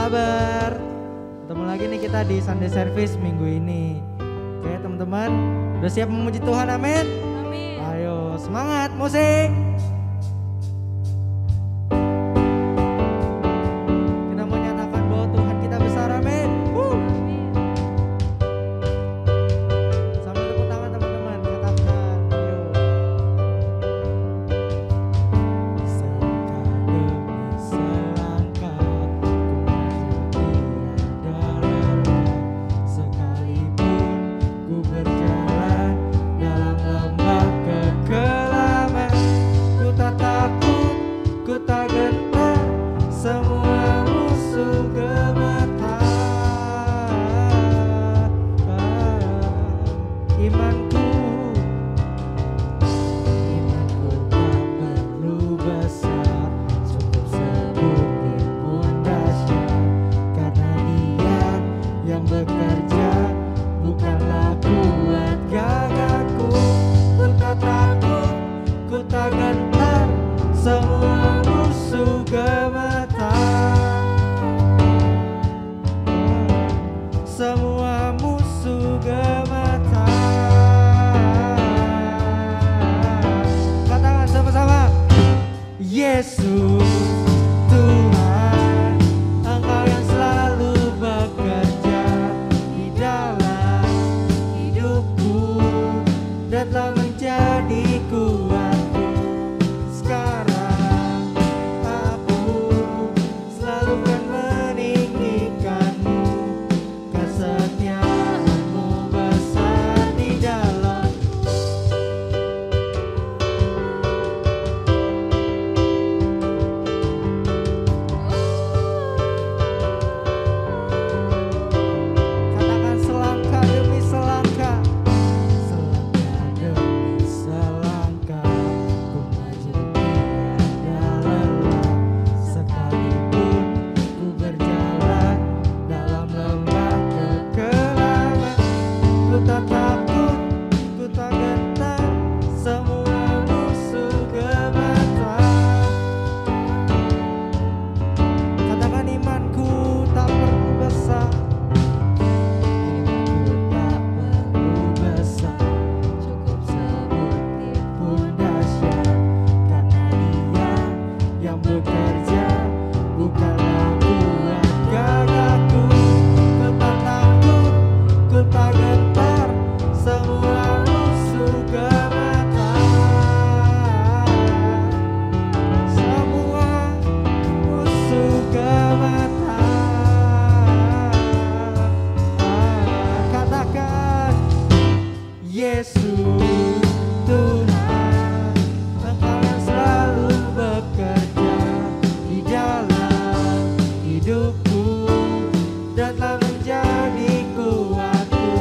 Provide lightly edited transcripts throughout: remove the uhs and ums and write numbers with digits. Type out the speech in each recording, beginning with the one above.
kabar? Ketemu lagi nih kita di Sunday Service minggu ini. Oke teman-teman, udah siap memuji Tuhan, amin? Amin. Ayo semangat musik. Kita menyatakan bahwa Tuhan kita besar, amin. Sambil tepuk tangan teman-teman, katakan ayo. Selangkah demi selangkah ku maju tiada lelah, sekalipun ku berjalan dalam lembah kekelaman. Ku tak takut, ku tak gentar, semua musuh gemetar. Imanku tak perlu besar, cukup sebutir pun dahsyat, karena Dia yang bekerja, bukanlah kuat gagahku. Ku tak takut, ku tak gentar, semua musuh gemetar. Semua musuh gemetar. Katakan sama-sama, Yesus Tuhan, Engkau yang selalu bekerja di dalam hidupku dan telah menjadi kuatku. Sekarang aku selalu kan meninggikanmu, kesetiaanmu besar di dalam. Katakan selangkah demi selangkah, selangkah demi selangkah ku maju tiada lelah, sekalipun ku berjalan dalam lembah kekelaman. Ku tak takut, ku tak gentar, semua musuh gemetar. Katakan imanku tak perlu besar, imanku tak perlu besar, cukup sebutir pun dahsyat, karena Dia yang bekerja, bukanlah kuat gagahku. Ku tak takut, ku tak gentar, semua musuh gemetar. Semua musuh gemetar. Katakan Yesus Tuhan, Engkau yang selalu bekerja di dalam hidupku dan telah menjadi kuatku.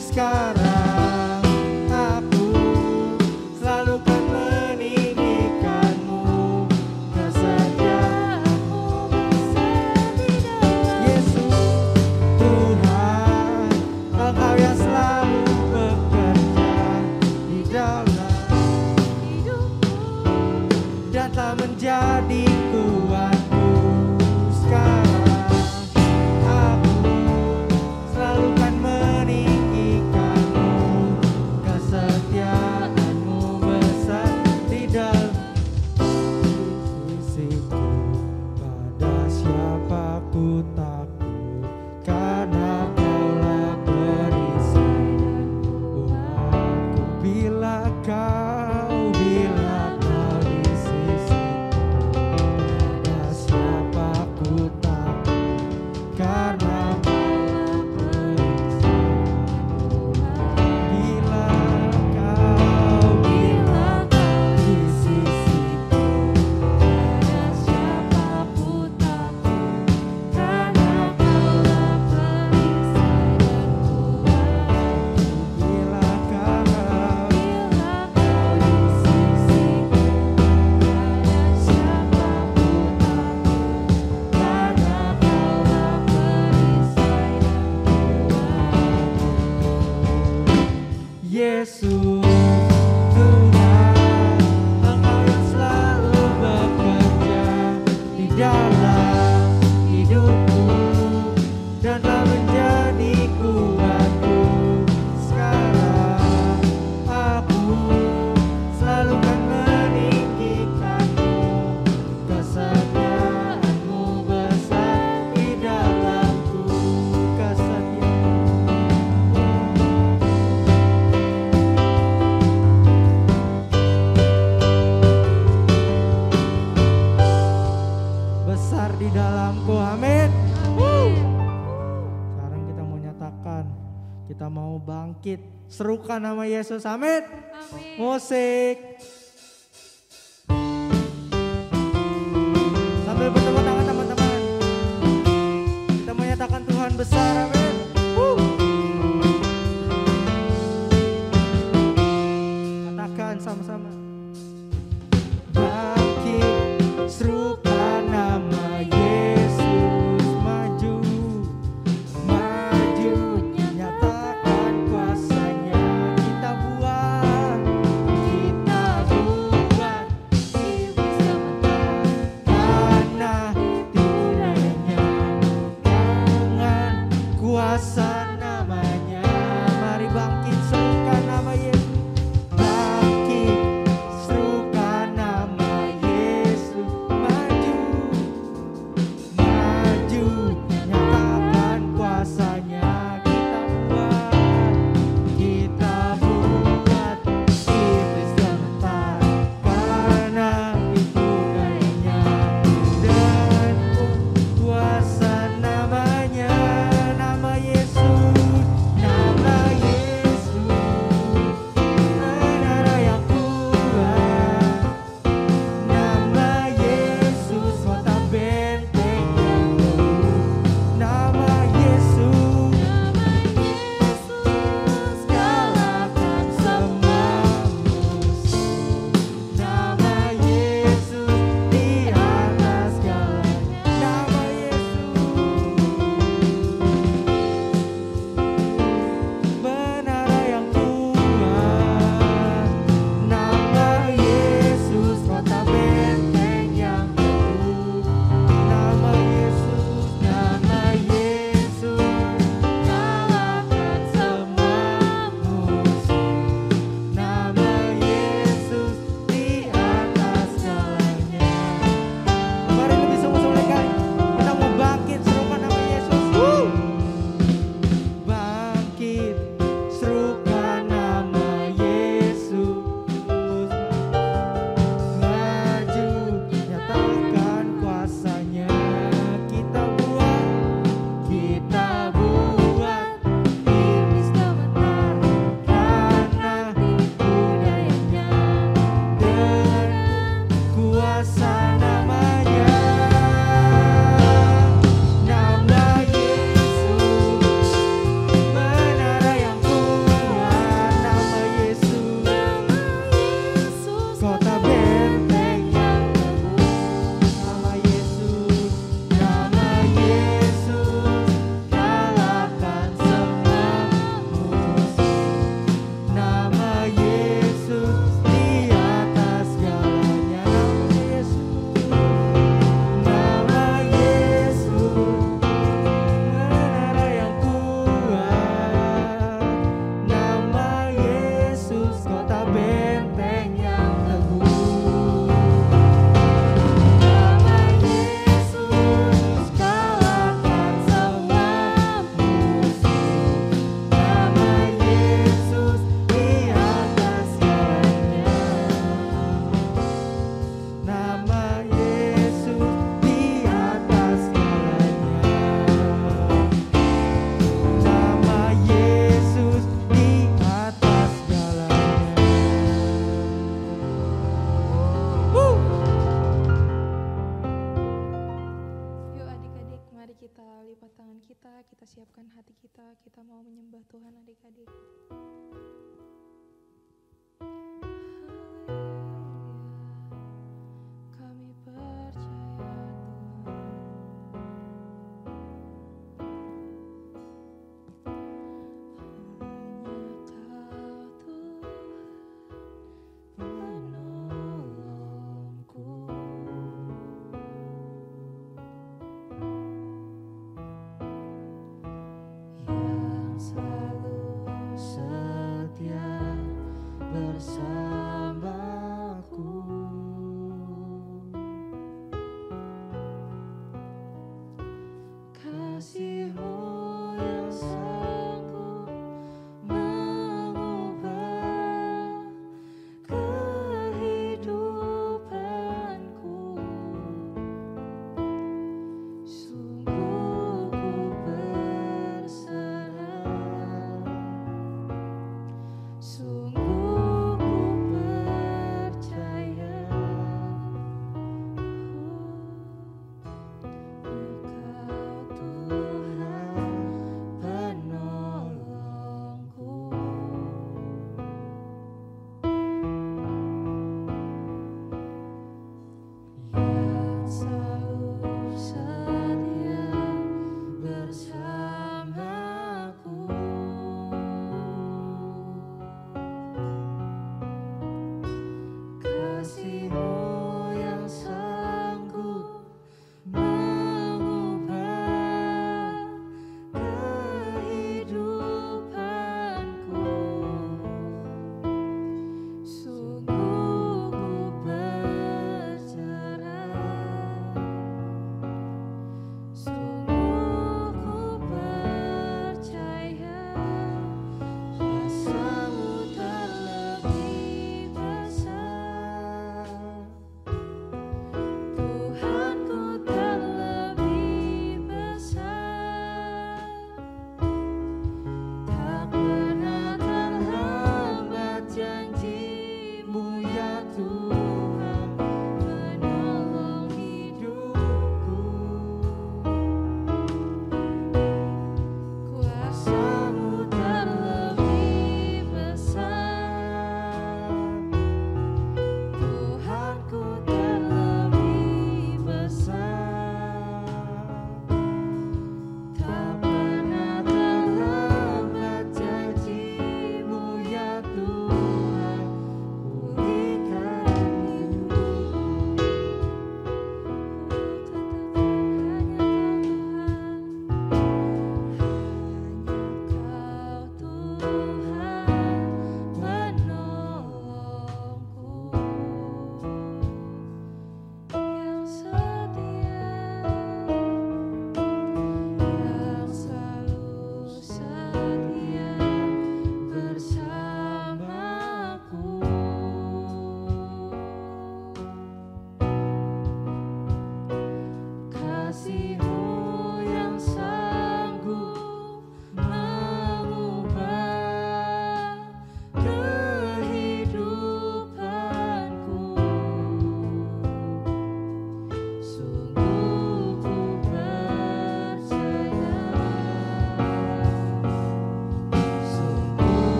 Sekarang aku selalu kan meninggikanmu, kesetiaanmu besar di dalam. Yesus Tuhan, Engkau yang selalu bekerja di dalam hidupku dan telah menjadi kuatku. Sekarang aku selalu kan meninggikanmu, kesetiaanmu besar di dalam. Sisiku pada siapa ku takut, karena Kaulah perisai dan kuatku. Bila kau di sisiku, pada siapa ku takut, karena Kaulah perisai dan kuatku. Bila kau di sisiku, pada siapa ku takut, karena Kaulah perisai dan kuatku. Bila kau di sisiku, pada siapa ku takut, karena Kaulah perisai dan kuatku. Yesus Tuhan, Engkau yang selalu bekerja di dalam hidupku besar di dalamku. Amin. Sekarang kita mau nyatakan, kita mau bangkit, serukan nama Yesus. Amin. Musik. Sambil bertepuk tangan teman-teman, kita menyatakan Tuhan besar. Amin. Katakan sama-sama. Bangkit, serukan nama Yesus, maju, maju, nyatakan kuasanya. Kita buat iblis gemetar, karena tidaknya naungan kuasa namanya. Mari bangkit, serukan nama Yesus. Bangkit, serukan nama Yesus, maju, maju, nyatakan kuasanya. Kita buat iblis gemetar, karena itu dayanya dan kuasa namanya. Nama Yesus, nama Yesus, menara yang kuat. Nama Yesus, kota benteng yang teguh. Nama Yesus, kalahkan semua musuh. Nama Yesus di atas segalanya. Nama Yesus, menara yang kuat. Nama Yesus, kota benteng yang teguh. Nama Yesus, kalahkan semua musuh. Nama Yesus di atas segalanya. Mari lebih sama-sama lagi. Kita mau bangkit, serukan nama Yesus. Bangkit, serukan nama Yesus, maju, nyatakan kuasanya. Kita buat iblis gemetar, karena itu dayanya dan kuasa namanya. Nama Yesus, menara yang kuat. Nama Yesus, kota benteng yang teguh. Nama Yesus, kalahkan semua musuh. Nama Yesus di atas segalanya. Nama Yesus, menara yang kuat. Nama Yesus, kota benteng yang teguh. Nama Yesus, kalahkan semua musuh. Nama Yesus di atas segalanya. Nama Yesus di atas segalanya. Nama Yesus di atas segalanya. Yuk adik-adik, mari kita lipat tangan kita siapkan hati kita mau menyembah Tuhan adik-adik. Haleluya, kami percaya Tuhan, hanya Kau Tuhan penolongku, yang selalu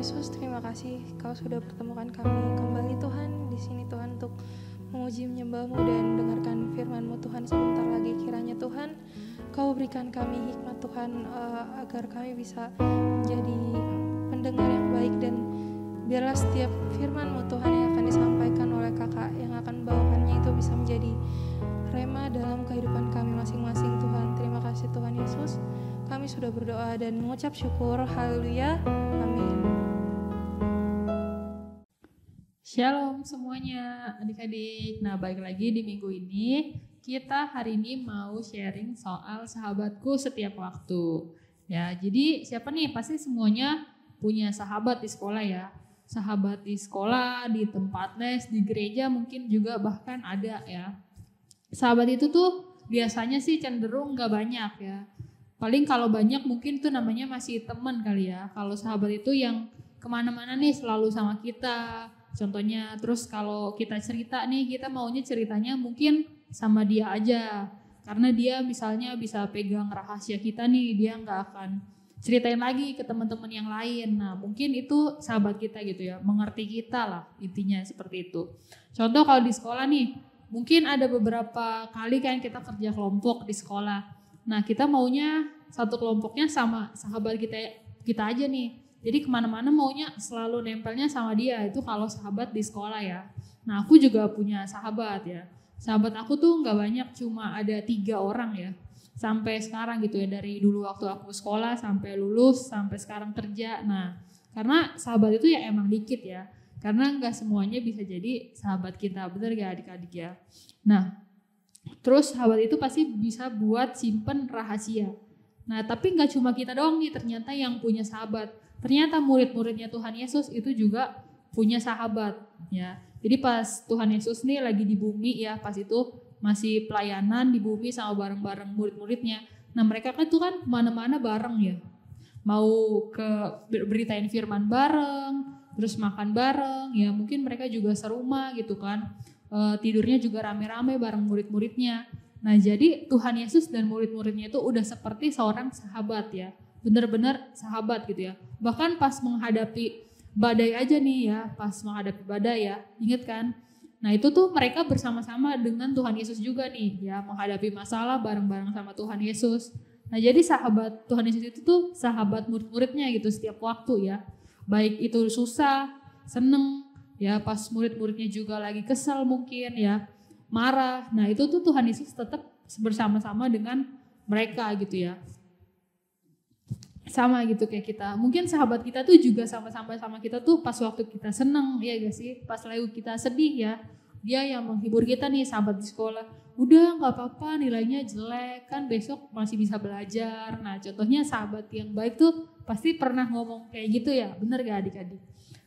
Yesus, terima kasih Kau sudah pertemukan kami kembali Tuhan di sini Tuhan untuk memuji menyembah-Mu dan dengarkan firman-Mu Tuhan sebentar lagi. Kiranya Tuhan Kau berikan kami hikmat Tuhan agar kami bisa menjadi pendengar yang baik, dan biarlah setiap firman-Mu Tuhan yang akan disampaikan oleh kakak yang akan bawakannya itu bisa menjadi rema dalam kehidupan kami masing-masing Tuhan. Terima kasih Tuhan Yesus. Kami sudah berdoa dan mengucap syukur. Haleluya. Amin. Shalom semuanya adik-adik. Nah, balik lagi di minggu ini. Kita hari ini mau sharing soal sahabatku setiap waktu. Ya, jadi siapa nih? Pasti semuanya punya sahabat di sekolah ya. Sahabat di sekolah, di tempat les, di gereja mungkin juga bahkan ada ya. Sahabat itu tuh biasanya sih cenderung gak banyak ya. Paling kalau banyak mungkin tuh namanya masih teman kali ya. Kalau sahabat itu yang kemana-mana nih selalu sama kita. Contohnya terus kalau kita cerita nih, kita maunya ceritanya mungkin sama dia aja. Karena dia misalnya bisa pegang rahasia kita nih, dia gak akan ceritain lagi ke teman-teman yang lain. Nah mungkin itu sahabat kita gitu ya, mengerti kita lah intinya seperti itu. Contoh kalau di sekolah nih, mungkin ada beberapa kali kan kita kerja kelompok di sekolah. Nah kita maunya satu kelompoknya sama sahabat kita aja nih. Jadi kemana-mana maunya selalu nempelnya sama dia. Itu kalau sahabat di sekolah ya. Nah aku juga punya sahabat ya. Sahabat aku tuh gak banyak, cuma ada 3 orang ya. Sampai sekarang gitu ya, dari dulu waktu aku sekolah sampai lulus, sampai sekarang kerja. Nah karena sahabat itu ya emang dikit ya. Karena gak semuanya bisa jadi sahabat kita, bener gak adik-adik ya. Nah terus sahabat itu pasti bisa buat simpen rahasia. Nah tapi gak cuma kita doang nih ternyata yang punya sahabat. Ternyata murid-muridnya Tuhan Yesus itu juga punya sahabat ya. Jadi pas Tuhan Yesus nih lagi di bumi ya, pas itu masih pelayanan di bumi sama bareng-bareng murid-muridnya. Nah mereka kan tuh kan kemana-mana bareng ya. Mau ke beritain firman bareng, terus makan bareng ya, mungkin mereka juga serumah gitu kan. Tidurnya juga rame-rame bareng murid-muridnya. Nah jadi Tuhan Yesus dan murid-muridnya itu udah seperti seorang sahabat ya, benar-benar sahabat gitu ya. Bahkan pas menghadapi badai aja nih ya, pas menghadapi badai ya, inget kan? Nah itu tuh mereka bersama-sama dengan Tuhan Yesus juga nih ya, menghadapi masalah bareng-bareng sama Tuhan Yesus. Nah jadi sahabat Tuhan Yesus itu tuh sahabat murid-muridnya gitu setiap waktu ya. Baik itu susah, seneng, ya pas murid-muridnya juga lagi kesel mungkin ya, marah. Nah itu tuh Tuhan Yesus tetap bersama-sama dengan mereka gitu ya. Sama gitu kayak kita. Mungkin sahabat kita tuh juga sama-sama sama kita tuh pas waktu kita seneng, ya gak sih? Pas lagi kita sedih ya, dia yang menghibur kita nih sahabat di sekolah. Udah gak apa-apa nilainya jelek, kan besok masih bisa belajar. Nah contohnya sahabat yang baik tuh pasti pernah ngomong kayak gitu ya, bener gak adik-adik?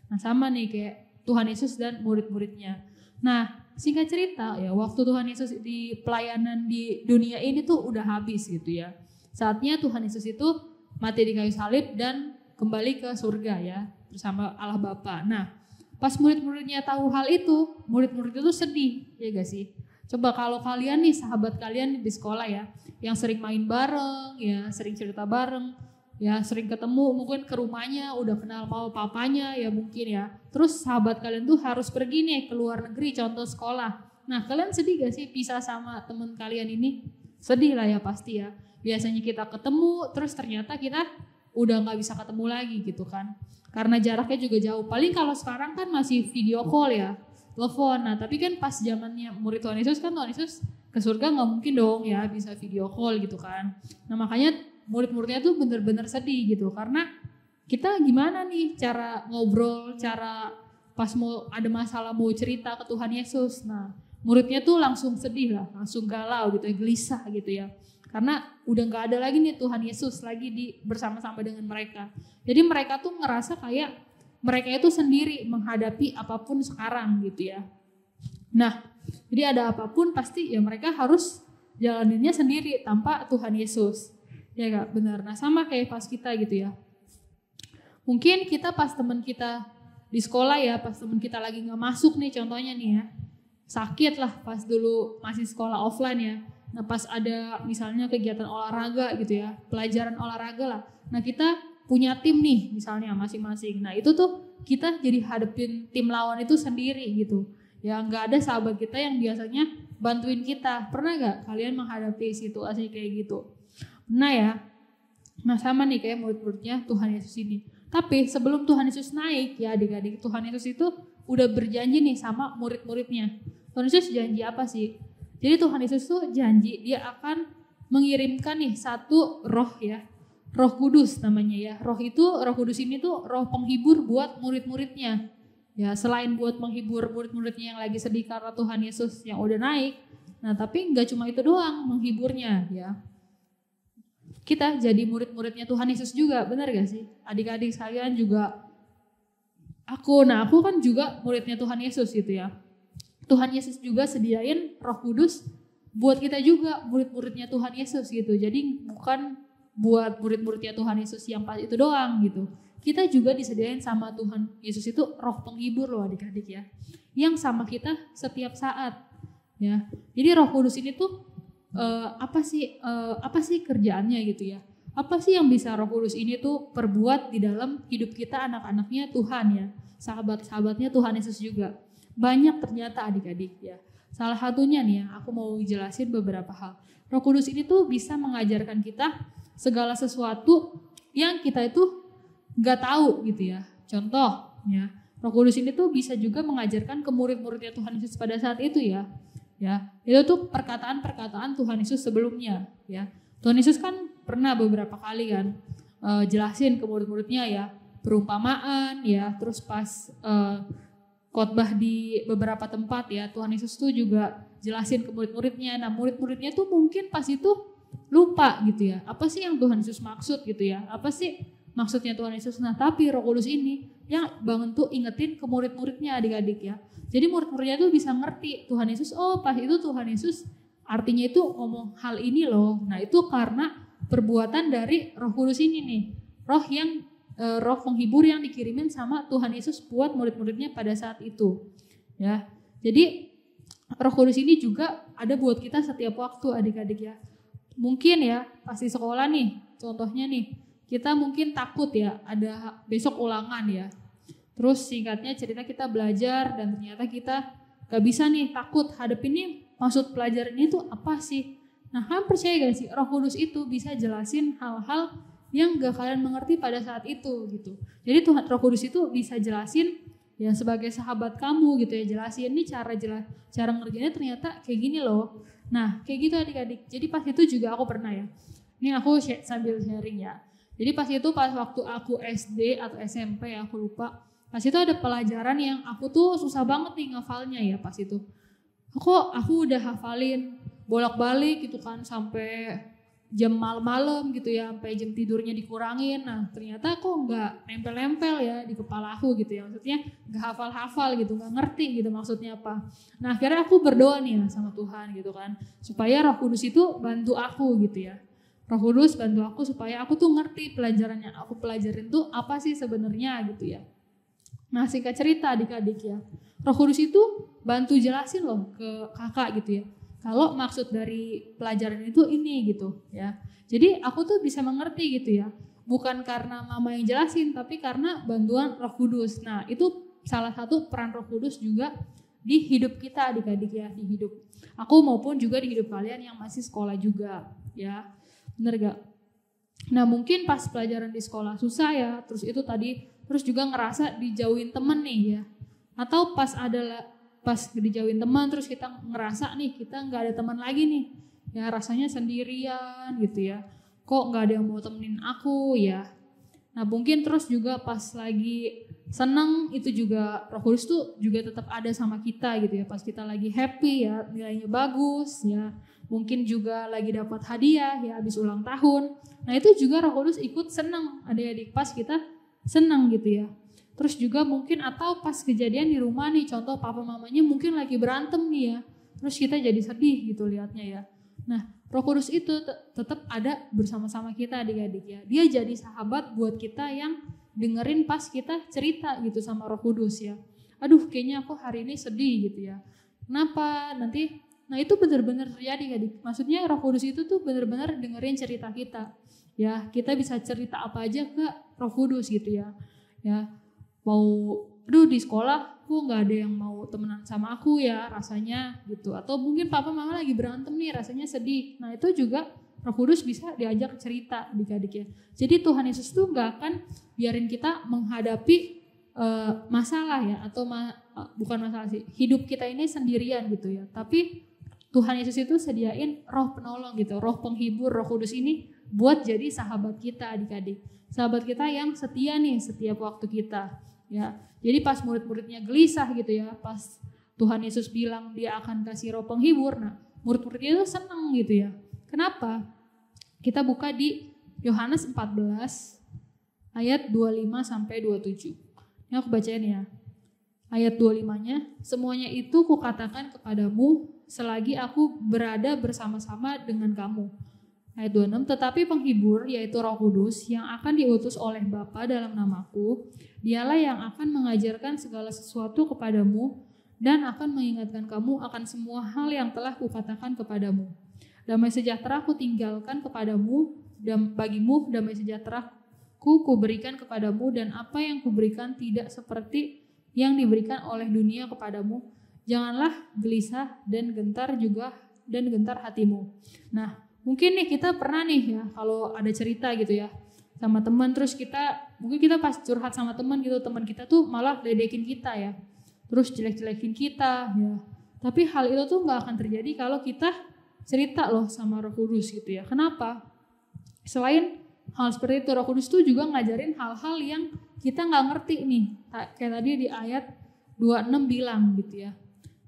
Nah sama nih kayak Tuhan Yesus dan murid-muridnya. Nah singkat cerita ya, waktu Tuhan Yesus di pelayanan di dunia ini tuh udah habis gitu ya. Saatnya Tuhan Yesus itu mati di kayu salib dan kembali ke surga ya bersama Allah Bapa. Nah pas murid-muridnya tahu hal itu, murid-murid itu sedih ya gak sih? Coba kalau kalian nih, sahabat kalian di sekolah ya, yang sering main bareng ya, sering cerita bareng ya, sering ketemu, mungkin ke rumahnya udah kenal mau papanya ya mungkin ya. Terus sahabat kalian tuh harus pergi nih ke luar negeri, contoh sekolah. Nah kalian sedih gak sih pisah sama teman kalian ini? Sedih lah ya pasti ya. Biasanya kita ketemu, terus ternyata kita udah gak bisa ketemu lagi gitu kan. Karena jaraknya juga jauh. Paling kalau sekarang kan masih video call ya, telepon. Nah tapi kan pas zamannya murid Tuhan Yesus kan, Tuhan Yesus ke surga gak mungkin dong ya bisa video call gitu kan. Nah makanya murid-muridnya tuh bener-bener sedih gitu. Karena kita gimana nih cara ngobrol, cara pas mau ada masalah mau cerita ke Tuhan Yesus. Nah muridnya tuh langsung sedih lah, langsung galau gitu ya, gelisah gitu ya. Karena udah gak ada lagi nih Tuhan Yesus lagi bersama-sama dengan mereka. Jadi mereka tuh ngerasa kayak mereka itu sendiri menghadapi apapun sekarang gitu ya. Nah jadi ada apapun pasti ya mereka harus jalaninnya sendiri tanpa Tuhan Yesus. Ya gak? Benar. Nah sama kayak pas kita gitu ya. Mungkin kita pas teman kita di sekolah ya, pas teman kita lagi gak masuk nih contohnya nih ya. Sakit lah pas dulu masih sekolah offline ya. Nah pas ada misalnya kegiatan olahraga gitu ya, pelajaran olahraga lah. Nah kita punya tim nih misalnya masing-masing. Nah itu tuh kita jadi hadepin tim lawan itu sendiri gitu. Ya nggak ada sahabat kita yang biasanya bantuin kita. Pernah gak kalian menghadapi situasi kayak gitu? Pernah ya? Nah sama nih kayak murid-muridnya Tuhan Yesus ini. Tapi sebelum Tuhan Yesus naik ya adik-adik, Tuhan Yesus itu udah berjanji nih sama murid-muridnya. Tuhan Yesus janji apa sih? Jadi Tuhan Yesus tuh janji dia akan mengirimkan nih satu roh ya. Roh Kudus namanya ya. Roh Kudus ini tuh roh penghibur buat murid-muridnya. Ya, selain buat menghibur murid-muridnya yang lagi sedih karena Tuhan Yesus yang udah naik. Nah, tapi enggak cuma itu doang menghiburnya ya. Kita jadi murid-muridnya Tuhan Yesus juga, benar gak sih? Adik-adik sekalian juga aku kan juga muridnya Tuhan Yesus gitu ya. Tuhan Yesus juga sediain Roh Kudus buat kita juga murid-muridnya Tuhan Yesus gitu. Jadi bukan buat murid-muridnya Tuhan Yesus yang pas itu doang gitu. Kita juga disediain sama Tuhan Yesus itu roh penghibur loh adik-adik ya. Yang sama kita setiap saat ya. Jadi Roh Kudus ini tuh apa sih kerjaannya gitu ya. Apa sih yang bisa Roh Kudus ini tuh perbuat di dalam hidup kita anak-anaknya Tuhan ya. Sahabat-sahabatnya Tuhan Yesus juga. Banyak ternyata adik-adik ya. Salah satunya nih ya, aku mau jelasin beberapa hal. Roh Kudus ini tuh bisa mengajarkan kita segala sesuatu yang kita itu gak tahu gitu ya. Contoh ya, Roh Kudus ini tuh bisa juga mengajarkan ke murid-muridnya Tuhan Yesus pada saat itu ya. Ya, itu tuh perkataan-perkataan Tuhan Yesus sebelumnya ya. Tuhan Yesus kan pernah beberapa kali kan jelasin ke murid-muridnya ya, perumpamaan ya, terus pas khotbah di beberapa tempat ya, Tuhan Yesus tuh juga jelasin ke murid-muridnya. Nah, murid-muridnya tuh mungkin pas itu lupa gitu ya. Apa sih yang Tuhan Yesus maksud gitu ya? Apa sih maksudnya Tuhan Yesus? Nah, tapi Roh Kudus ini yang bangun tuh ingetin ke murid-muridnya adik-adik ya. Jadi murid-muridnya tuh bisa ngerti Tuhan Yesus, oh pas itu Tuhan Yesus artinya itu ngomong hal ini loh. Nah, itu karena perbuatan dari Roh Kudus ini nih. Roh penghibur yang dikirimin sama Tuhan Yesus buat murid-muridnya pada saat itu. Ya. Jadi Roh Kudus ini juga ada buat kita setiap waktu adik-adik ya. Mungkin ya pas di sekolah nih, contohnya nih, kita mungkin takut ya ada besok ulangan ya. Terus singkatnya cerita kita belajar dan ternyata kita gak bisa nih, takut hadapin nih maksud pelajaran ini tuh apa sih. Nah, kalian percaya gak sih Roh Kudus itu bisa jelasin hal-hal yang gak kalian mengerti pada saat itu gitu. Jadi Roh Kudus itu bisa jelasin ya sebagai sahabat kamu gitu ya, jelasin nih cara ngerjainnya ternyata kayak gini loh. Nah, kayak gitu adik-adik. Jadi pas itu juga aku pernah ya. Ini aku sambil sharing ya. Jadi pas waktu aku SD atau SMP aku lupa. Pas itu ada pelajaran yang aku tuh susah banget nih ngafalnya ya pas itu. Aku udah hafalin bolak-balik gitu kan sampai jam malam-malam gitu ya, sampai jam tidurnya dikurangin. Nah, ternyata aku nggak nempel-nempel ya di kepala aku gitu ya. Maksudnya nggak hafal-hafal gitu, nggak ngerti gitu maksudnya apa. Nah, akhirnya aku berdoa nih ya sama Tuhan gitu kan, supaya Roh Kudus itu bantu aku gitu ya. Roh Kudus bantu aku supaya aku tuh ngerti pelajaran yang aku pelajarin tuh apa sih sebenarnya gitu ya. Nah, singkat cerita adik-adik ya, Roh Kudus itu bantu jelasin loh ke kakak gitu ya. Kalau maksud dari pelajaran itu ini gitu ya. Jadi aku tuh bisa mengerti gitu ya. Bukan karena mama yang jelasin, tapi karena bantuan Roh Kudus. Nah, itu salah satu peran Roh Kudus juga di hidup kita adik-adik ya, di hidup aku maupun juga di hidup kalian yang masih sekolah juga ya. Bener gak? Nah, mungkin pas pelajaran di sekolah susah ya, terus juga ngerasa dijauhin temen nih ya. Atau pas dijauhin teman terus kita ngerasa nih kita nggak ada teman lagi nih ya, rasanya sendirian gitu ya, kok nggak ada yang mau temenin aku ya. Nah, mungkin terus juga pas lagi seneng itu juga Roh Kudus tuh juga tetap ada sama kita gitu ya, pas kita lagi happy ya, nilainya bagus ya, mungkin juga lagi dapat hadiah ya habis ulang tahun. Nah, itu juga Roh Kudus ikut seneng adik-adik pas kita seneng gitu ya. Terus juga mungkin atau pas kejadian di rumah nih, contoh papa mamanya mungkin lagi berantem nih ya, terus kita jadi sedih gitu liatnya ya. Nah, Roh Kudus itu tetap ada bersama-sama kita adik-adik ya. Dia jadi sahabat buat kita yang dengerin pas kita cerita gitu sama Roh Kudus ya. Aduh, kayaknya aku hari ini sedih gitu ya. Kenapa? Nah, itu benar-benar terjadi adik. Maksudnya Roh Kudus itu tuh benar-benar dengerin cerita kita. Ya, kita bisa cerita apa aja ke Roh Kudus gitu ya. Ya, mau aduh di sekolah kok nggak ada yang mau temenan sama aku ya rasanya gitu, atau mungkin papa mama lagi berantem nih rasanya sedih. Nah itu juga Roh Kudus bisa diajak cerita adik-adik ya. Jadi Tuhan Yesus tuh nggak akan biarin kita menghadapi masalah ya, atau bukan masalah sih, hidup kita ini sendirian gitu ya. Tapi Tuhan Yesus itu sediain roh penolong gitu, roh penghibur, Roh Kudus ini buat jadi sahabat kita adik-adik. Sahabat kita yang setia nih setiap waktu kita ya. Jadi pas murid-muridnya gelisah gitu ya, pas Tuhan Yesus bilang dia akan kasih roh penghibur, nah murid-muridnya itu seneng gitu ya. Kenapa? Kita buka di Yohanes 14 ayat 25 sampai 27. Ini aku bacain ya. Ayat 25-nya, semuanya itu kukatakan kepadamu selagi aku berada bersama-sama dengan kamu. Ayat 26, tetapi penghibur yaitu Roh Kudus yang akan diutus oleh Bapa dalam namaku, dialah yang akan mengajarkan segala sesuatu kepadamu dan akan mengingatkan kamu akan semua hal yang telah kukatakan kepadamu. Damai sejahtera ku tinggalkan kepadamu, dan bagimu damai sejahtera ku berikan kepadamu, dan apa yang kuberikan tidak seperti yang diberikan oleh dunia kepadamu. Janganlah gelisah dan gentar hatimu. Nah, mungkin nih kita pernah nih ya kalau ada cerita gitu ya sama teman, terus mungkin kita pas curhat sama teman gitu, teman kita tuh malah ledekin kita ya, terus jelek-jelekin kita ya. Tapi hal itu tuh nggak akan terjadi kalau kita cerita loh sama Roh Kudus gitu ya. Kenapa? Selain hal seperti itu, Roh Kudus tuh juga ngajarin hal-hal yang kita nggak ngerti nih, kayak tadi di ayat 26 bilang gitu ya.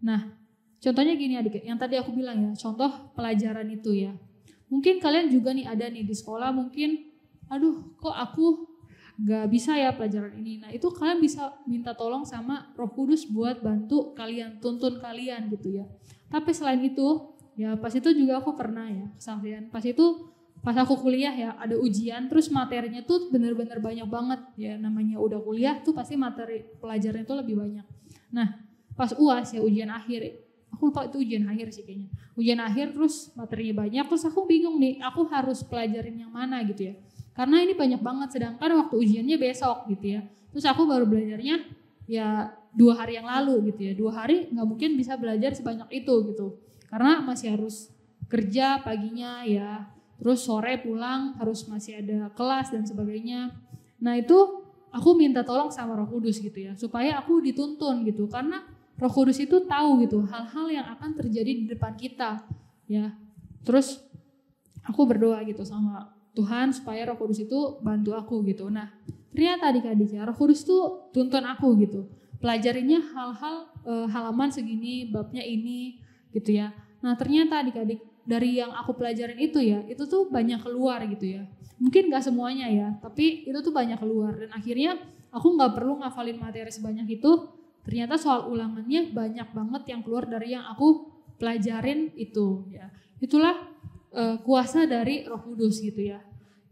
Nah, contohnya gini adik, yang tadi aku bilang ya, contoh pelajaran itu ya. Mungkin kalian juga nih ada nih di sekolah, mungkin aduh kok aku gak bisa ya pelajaran ini. Nah itu kalian bisa minta tolong sama Roh Kudus buat bantu kalian, tuntun kalian gitu ya. Tapi selain itu ya, pas itu juga aku pernah ya kesaksian. Pas aku kuliah ya ada ujian, terus materinya tuh bener-bener banyak banget ya. Namanya udah kuliah tuh pasti materi pelajarannya tuh lebih banyak. Nah pas UAS ya, ujian akhir, aku lupa itu ujian akhir sih kayaknya. Ujian akhir terus materinya banyak, terus aku bingung nih, aku harus pelajarin yang mana gitu ya. Karena ini banyak banget, sedangkan waktu ujiannya besok gitu ya. Terus aku baru belajarnya ya 2 hari yang lalu gitu ya. 2 hari gak mungkin bisa belajar sebanyak itu gitu. Karena masih harus kerja paginya ya, terus sore pulang harus masih ada kelas dan sebagainya. Nah itu aku minta tolong sama Roh Kudus gitu ya, supaya aku dituntun gitu. Karena Roh Kudus itu tahu gitu hal-hal yang akan terjadi di depan kita ya. Terus aku berdoa gitu sama Tuhan supaya Roh Kudus itu bantu aku gitu. Nah ternyata adik-adik ya, Roh Kudus tuh tuntun aku gitu. Pelajarinya hal-hal halaman segini, babnya ini gitu ya. Nah ternyata adik-adik dari yang aku pelajarin itu ya, itu tuh banyak keluar gitu ya. Mungkin gak semuanya ya, tapi itu tuh banyak keluar. Dan akhirnya aku gak perlu ngafalin materi sebanyak itu. Ternyata soal ulangannya banyak banget yang keluar dari yang aku pelajarin itu ya. Itulah kuasa dari Roh Kudus gitu ya.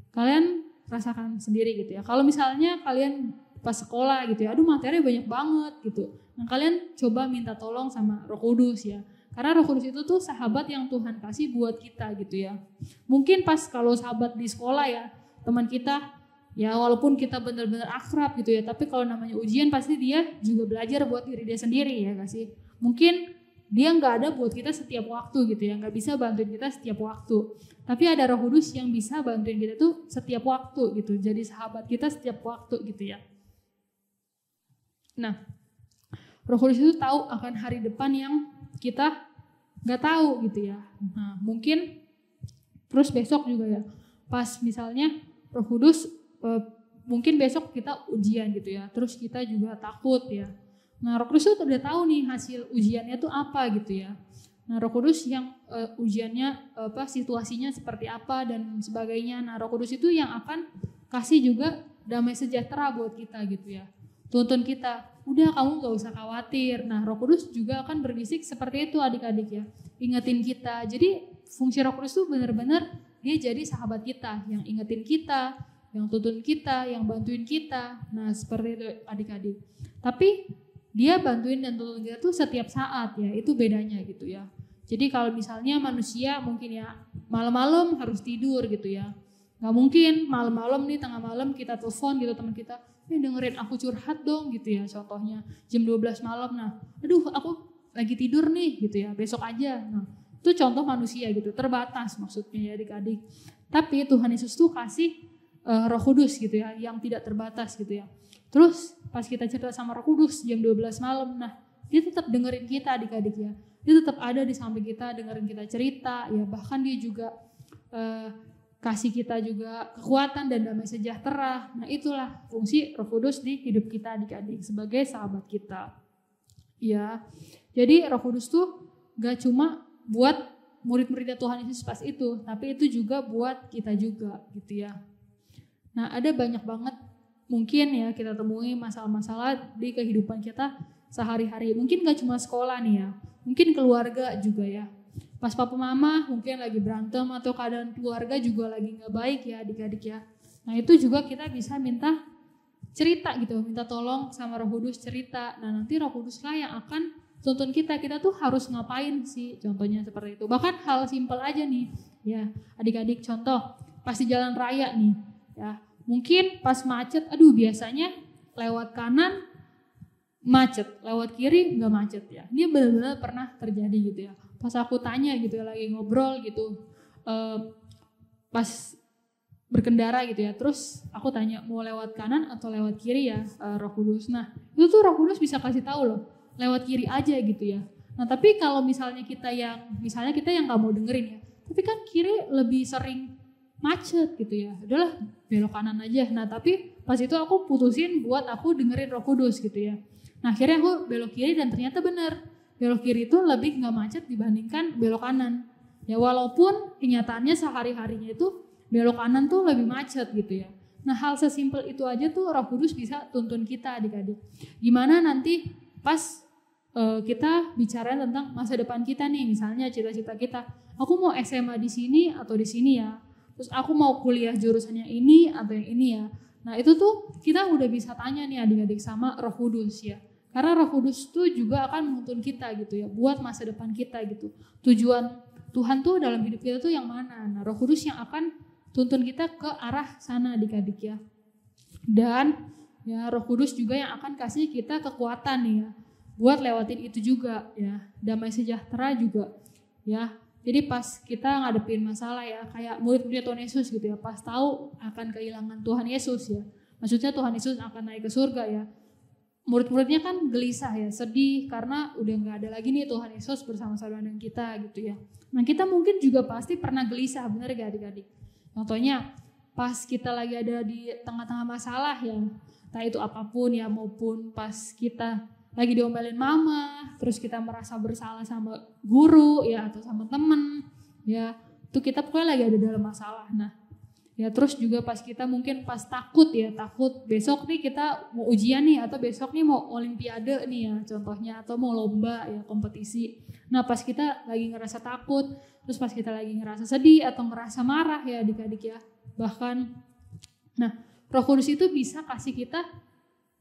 Kalian rasakan sendiri gitu ya. Kalau misalnya kalian pas sekolah gitu ya, aduh materi banyak banget gitu. Nah kalian coba minta tolong sama Roh Kudus ya. Karena Roh Kudus itu tuh sahabat yang Tuhan kasih buat kita gitu ya. Mungkin pas kalau sahabat di sekolah ya, teman kita ya walaupun kita benar-benar akrab gitu ya, tapi kalau namanya ujian pasti dia juga belajar buat diri dia sendiri ya gak sih. Mungkin dia gak ada buat kita setiap waktu gitu ya, gak bisa bantuin kita setiap waktu. Tapi ada Roh Kudus yang bisa bantuin kita tuh setiap waktu gitu, jadi sahabat kita setiap waktu gitu ya. Nah, Roh Kudus itu tahu akan hari depan yang kita gak tahu gitu ya. Nah mungkin terus besok juga ya, pas misalnya Roh Kudus mungkin besok kita ujian gitu ya, terus kita juga takut ya. Nah Roh Kudus itu udah tahu nih hasil ujiannya tuh apa gitu ya. Nah Roh Kudus yang ujiannya situasinya seperti apa dan sebagainya. Nah Roh Kudus itu yang akan kasih juga damai sejahtera buat kita gitu ya. Tuntun kita, udah kamu gak usah khawatir. Nah Roh Kudus juga akan berbisik seperti itu adik-adik ya, ingetin kita. Jadi fungsi Roh Kudus itu benar-benar dia jadi sahabat kita, yang ingetin kita, yang tuntun kita, yang bantuin kita. Nah seperti itu adik-adik. Tapi dia bantuin dan tuntun kita tuh setiap saat ya, itu bedanya gitu ya. Jadi kalau misalnya manusia mungkin ya malam-malam harus tidur gitu ya. Nggak mungkin malam-malam nih, tengah malam kita telepon gitu teman kita, dengerin aku curhat dong gitu ya, contohnya jam 12 malam. Nah, aduh aku lagi tidur nih gitu ya, besok aja. Nah, itu contoh manusia gitu, terbatas maksudnya ya adik-adik. Tapi Tuhan Yesus tuh kasih Roh Kudus gitu ya, yang tidak terbatas gitu ya. Terus pas kita cerita sama Roh Kudus jam 12 malam, nah dia tetap dengerin kita adik-adik ya. Dia tetap ada di samping kita, dengerin kita cerita ya, bahkan dia juga kasih kita juga kekuatan dan damai sejahtera. Nah itulah fungsi Roh Kudus di hidup kita adik-adik sebagai sahabat kita. Ya, jadi Roh Kudus tuh gak cuma buat murid-muridnya Tuhan Yesus pas itu, tapi itu juga buat kita juga gitu ya. Nah ada banyak banget mungkin ya kita temui masalah-masalah di kehidupan kita sehari-hari. Mungkin gak cuma sekolah nih ya, mungkin keluarga juga ya. Pas papa mama mungkin lagi berantem atau keadaan keluarga juga lagi gak baik ya adik-adik ya. Nah itu juga kita bisa minta cerita gitu, minta tolong sama Roh Kudus cerita. Nah nanti Roh Kudus lah yang akan tuntun kita tuh harus ngapain sih, contohnya seperti itu. Bahkan hal simpel aja nih ya adik-adik, contoh pas di jalan raya nih ya, mungkin pas macet, aduh biasanya lewat kanan macet, lewat kiri nggak macet ya. Ini benar-benar pernah terjadi gitu ya. Pas aku tanya gitu ya, lagi ngobrol gitu, pas berkendara gitu ya, terus aku tanya mau lewat kanan atau lewat kiri ya Roh Kudus. Nah itu tuh Roh Kudus bisa kasih tahu loh, lewat kiri aja gitu ya. Nah tapi kalau misalnya kita yang nggak mau dengerin ya, tapi kan kiri lebih sering macet gitu ya, udahlah belok kanan aja. Nah tapi pas itu aku putusin buat aku dengerin Roh Kudus gitu ya. Nah akhirnya aku belok kiri dan ternyata benar, belok kiri itu lebih gak macet dibandingkan belok kanan ya, walaupun kenyataannya sehari-harinya itu belok kanan tuh lebih macet gitu ya. Nah hal sesimpel itu aja tuh Roh Kudus bisa tuntun kita adik-adik. Gimana nanti pas kita bicara tentang masa depan kita nih, misalnya cita-cita kita, aku mau SMA di sini atau di sini ya, terus aku mau kuliah jurusannya ini atau yang ini ya. Nah itu tuh kita udah bisa tanya nih adik-adik sama Roh Kudus ya. Karena Roh Kudus tuh juga akan menuntun kita gitu ya, buat masa depan kita gitu. Tujuan Tuhan tuh dalam hidup kita tuh yang mana. Nah Roh Kudus yang akan tuntun kita ke arah sana adik-adik ya. Dan ya Roh Kudus juga yang akan kasih kita kekuatan nih ya, buat lewatin itu juga ya. Damai sejahtera juga ya. Jadi pas kita ngadepin masalah ya, kayak murid-murid Tuhan Yesus gitu ya, pas tahu akan kehilangan Tuhan Yesus ya, maksudnya Tuhan Yesus akan naik ke surga ya, murid-muridnya kan gelisah ya, sedih karena udah gak ada lagi nih Tuhan Yesus bersama-sama dengan kita gitu ya. Nah kita mungkin juga pasti pernah gelisah, benar gak adik-adik? Contohnya pas kita lagi ada di tengah-tengah masalah ya, entah itu apapun ya, maupun pas kita lagi diomelin mama, terus kita merasa bersalah sama guru ya atau sama temen ya, itu kita pokoknya lagi ada dalam masalah. Nah ya terus juga pas kita mungkin pas takut ya, takut besok nih kita mau ujian nih, atau besok nih mau olimpiade nih ya contohnya, atau mau lomba ya, kompetisi. Nah pas kita lagi ngerasa takut, terus pas kita lagi ngerasa sedih atau ngerasa marah ya adik-adik ya, bahkan nah Roh Kudus itu bisa kasih kita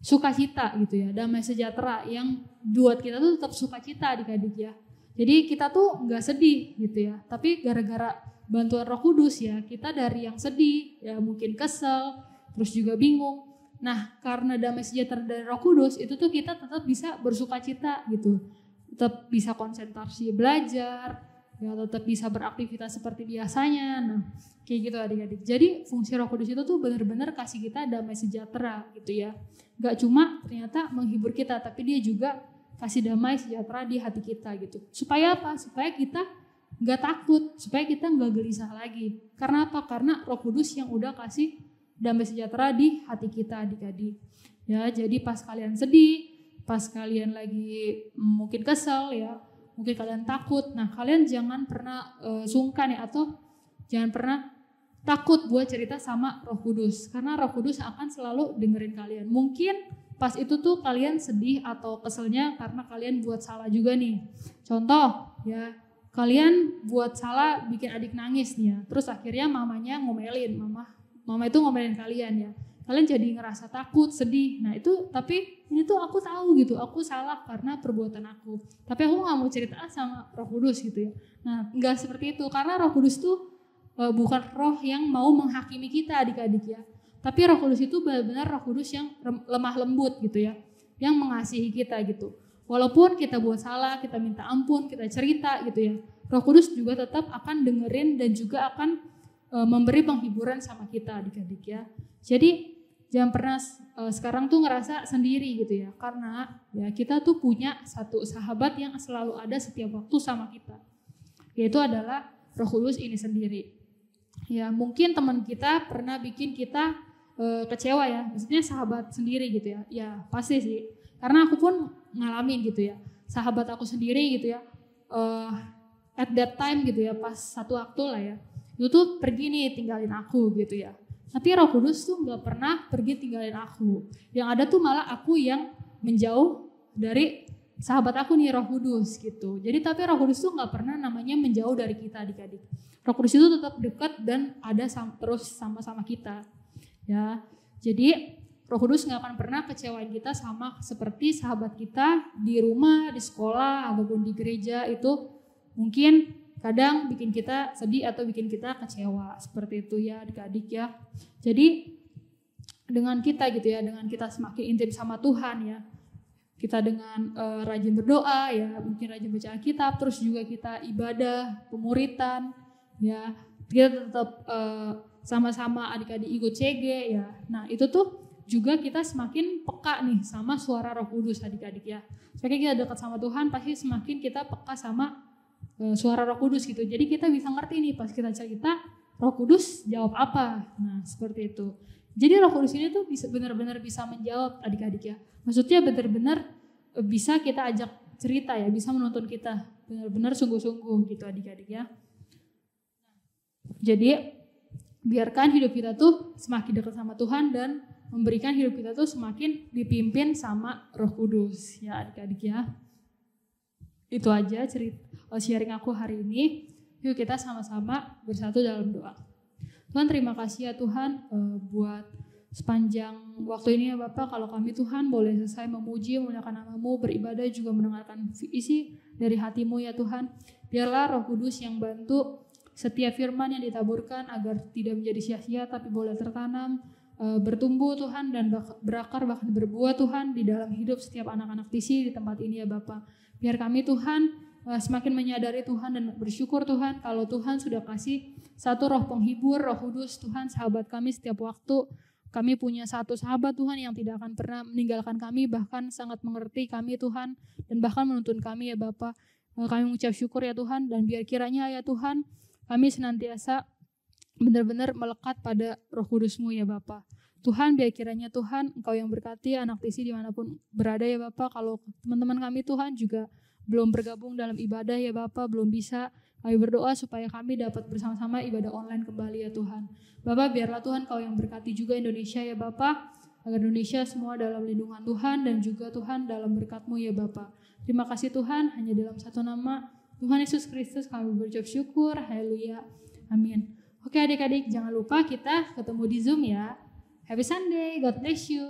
sukacita gitu ya, damai sejahtera yang buat kita tuh tetap sukacita adik-adik ya. Jadi kita tuh nggak sedih gitu ya, tapi gara-gara bantuan Roh Kudus ya, kita dari yang sedih ya, mungkin kesel, terus juga bingung. Nah karena damai sejahtera dari Roh Kudus itu tuh kita tetap bisa bersukacita gitu, tetap bisa konsentrasi belajar ya, tetap bisa beraktivitas seperti biasanya. Nah kayak gitu adik-adik. Jadi fungsi Roh Kudus itu tuh benar-benar kasih kita damai sejahtera gitu ya. Gak cuma ternyata menghibur kita, tapi dia juga kasih damai sejahtera di hati kita gitu. Supaya apa? Supaya kita gak takut, supaya kita gak gelisah lagi. Karena apa? Karena Roh Kudus yang udah kasih damai sejahtera di hati kita adik-adik. Ya, jadi pas kalian sedih, pas kalian lagi mungkin kesel ya, mungkin kalian takut, nah kalian jangan pernah sungkan ya, atau jangan pernah takut buat cerita sama Roh Kudus, karena Roh Kudus akan selalu dengerin kalian. Mungkin pas itu tuh kalian sedih atau keselnya karena kalian buat salah juga nih. Contoh ya, kalian buat salah bikin adik nangis nih ya, terus akhirnya mamanya ngomelin, mama itu ngomelin kalian ya. Kalian jadi ngerasa takut, sedih. Nah itu, tapi ini tuh aku tahu gitu, aku salah karena perbuatan aku. Tapi aku gak mau cerita sama Roh Kudus gitu ya. Nah gak seperti itu, karena Roh Kudus tuh bukan roh yang mau menghakimi kita adik-adik ya. Tapi Roh Kudus itu benar-benar Roh Kudus yang lemah lembut gitu ya, yang mengasihi kita gitu. Walaupun kita buat salah, kita minta ampun, kita cerita gitu ya, Roh Kudus juga tetap akan dengerin dan juga akan memberi penghiburan sama kita adik-adik ya. Jadi jangan pernah sekarang tuh ngerasa sendiri gitu ya, karena ya kita tuh punya satu sahabat yang selalu ada setiap waktu sama kita, yaitu adalah Roh Kudus ini sendiri. Ya mungkin teman kita pernah bikin kita kecewa ya, maksudnya sahabat sendiri gitu ya. Ya pasti sih, karena aku pun ngalamin gitu ya, sahabat aku sendiri gitu ya, at that time gitu ya, pas satu waktu lah ya, itu tuh pergi nih tinggalin aku gitu ya. Tapi Roh Kudus tuh gak pernah pergi tinggalin aku, yang ada tuh malah aku yang menjauh dari sahabat aku nih Roh Kudus gitu. Jadi tapi Roh Kudus tuh gak pernah namanya menjauh dari kita adik-adik. Roh Kudus itu tetap dekat dan ada terus sama-sama kita. Ya, jadi Roh Kudus nggak akan pernah kecewain kita sama seperti sahabat kita di rumah, di sekolah, ataupun di gereja. Itu mungkin kadang bikin kita sedih atau bikin kita kecewa. Seperti itu ya adik-adik ya. Jadi dengan kita gitu ya, dengan kita semakin intim sama Tuhan ya, kita dengan rajin berdoa ya, mungkin rajin baca Alkitab, terus juga kita ibadah, pemuritan ya, kita tetap sama-sama adik-adik ikut CG ya. Nah itu tuh juga kita semakin peka nih sama suara Roh Kudus adik-adik ya. Semakin kita dekat sama Tuhan, pasti semakin kita peka sama suara Roh Kudus gitu. Jadi kita bisa ngerti nih pas kita cerita, Roh Kudus jawab apa. Nah seperti itu. Jadi Roh Kudus ini tuh benar-benar bisa menjawab adik-adik ya. Maksudnya benar-benar bisa kita ajak cerita ya, bisa menuntun kita benar-benar sungguh-sungguh gitu adik-adik ya. Jadi biarkan hidup kita tuh semakin dekat sama Tuhan dan memberikan hidup kita tuh semakin dipimpin sama Roh Kudus ya adik-adik ya. Itu aja cerita sharing aku hari ini. Yuk kita sama-sama bersatu dalam doa. Tuhan terima kasih ya Tuhan buat sepanjang waktu ini ya Bapak, kalau kami Tuhan boleh selesai memuji, memuliakan nama-Mu, beribadah juga mendengarkan isi dari hati-Mu ya Tuhan. Biarlah Roh Kudus yang bantu setiap firman yang ditaburkan agar tidak menjadi sia-sia tapi boleh tertanam, bertumbuh Tuhan dan berakar bahkan berbuah Tuhan di dalam hidup setiap anak-anak TC di tempat ini ya Bapak. Biar kami Tuhan semakin menyadari Tuhan dan bersyukur Tuhan kalau Tuhan sudah kasih satu roh penghibur, Roh Kudus Tuhan, sahabat kami setiap waktu. Kami punya satu sahabat Tuhan yang tidak akan pernah meninggalkan kami, bahkan sangat mengerti kami Tuhan dan bahkan menuntun kami ya Bapak. Kami mengucap syukur ya Tuhan, dan biar kiranya ya Tuhan kami senantiasa benar-benar melekat pada Roh Kudus-Mu ya Bapa. Tuhan biar kiranya Tuhan Engkau yang berkati anak TC dimanapun berada ya Bapa. Kalau teman-teman kami Tuhan juga belum bergabung dalam ibadah ya Bapa, belum bisa, kami berdoa supaya kami dapat bersama-sama ibadah online kembali ya Tuhan. Bapa biarlah Tuhan Engkau yang berkati juga Indonesia ya Bapa, agar Indonesia semua dalam lindungan Tuhan dan juga Tuhan dalam berkat-Mu ya Bapa. Terima kasih Tuhan, hanya dalam satu nama Tuhan Yesus Kristus kami berucap syukur. Haleluya. Amin. Oke adik-adik, jangan lupa kita ketemu di Zoom ya. Happy Sunday. God bless you.